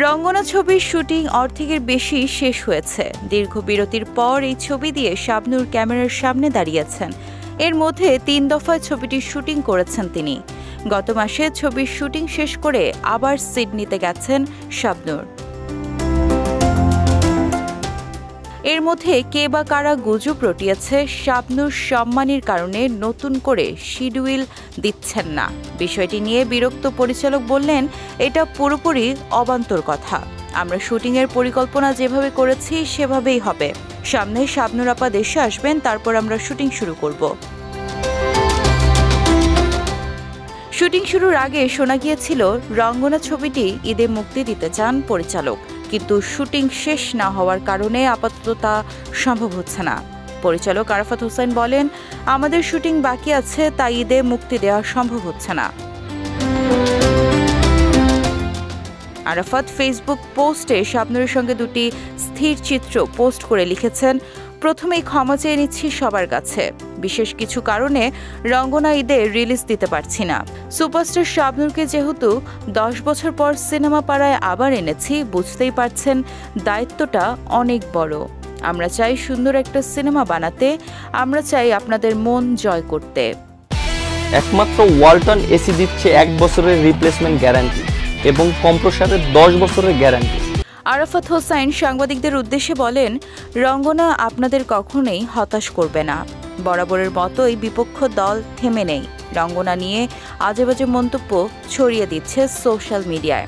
রঙ্গনা ছবির শুটিং অর্ধেকের বেশি শেষ হয়েছে। দীর্ঘ বিরতির পর এই ছবি দিয়ে শাবনূর ক্যামেরার সামনে দাঁড়িয়েছেন। এর মধ্যে ৩ দফায় ছবিটির শুটিং করেছেন তিনি। গত মাসে ছবির শুটিং শেষ করে আবার সিডনিতে গেছেন শাবনূর। এর মধ্যে কে বা কারা গুজব রটিয়েছে শাবনূর সম্মানীর কারণে নতুন করে শিডিউল দিচ্ছেন না। বিষয়টি নিয়ে বিরক্ত পরিচালক বললেন, এটা পুরোপুরি অবান্তর কথা। আমরা শুটিংয়ের পরিকল্পনা যেভাবে করেছি সেভাবেই হবে। সামনে শাবনূর আপা দেশে আসবেন, তারপর আমরা শুটিং শুরু করব। শুটিং শুরুর আগে শোনা গিয়েছিল রঙ্গনা ছবিটি ঈদে মুক্তি দিতে চান পরিচালক, কিন্তু শুটিং শেষ না হওয়ার কারণে আপাতত তা সম্ভব হচ্ছে না। পরিচালক আরাফাত হোসাইন বলেন, আমাদের শুটিং বাকি আছে, তাই ঈদে মুক্তি দেওয়া সম্ভব হচ্ছে না। আরাফাত ফেসবুক পোস্টে শাবনূরের সঙ্গে দুটি স্থির চিত্র পোস্ট করে লিখেছেন, প্রথমেই ক্ষমা চেয়ে নিচ্ছি সবার কাছে। বিশেষ কিছু কারণে রঙ্গনা ঈদে রিলিজ দিতে পারছি না। সুপারস্টার শাবনূরকে যেহেতু 10 বছর পর সিনেমা পাড়ায় আবার এনেছি, বুঝতেই পারছেন দায়িত্বটা অনেক বড়। আমরা চাই সুন্দর একটা সিনেমা বানাতে, আমরা চাই আপনাদের মন জয় করতে। একমাত্র ওয়ালটন এসি দিচ্ছে 1 বছরের রিপ্লেসমেন্ট গ্যারান্টি এবং কম্প্রেসরের 10 বছরের গ্যারান্টি। আরাফাত হোসাইন সাংবাদিকদের উদ্দেশ্যে বলেন, রঙ্গনা আপনাদের কখনোই হতাশ করবে না। বরাবরের মতোই বিপক্ষ দল থেমে নেই। রঙ্গনা নিয়ে আজেবাজে মন্তব্য ছড়িয়ে দিচ্ছে সোশ্যাল মিডিয়ায়।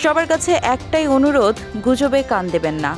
সবার কাছে একটাই অনুরোধ, গুজবে কান দেবেন না।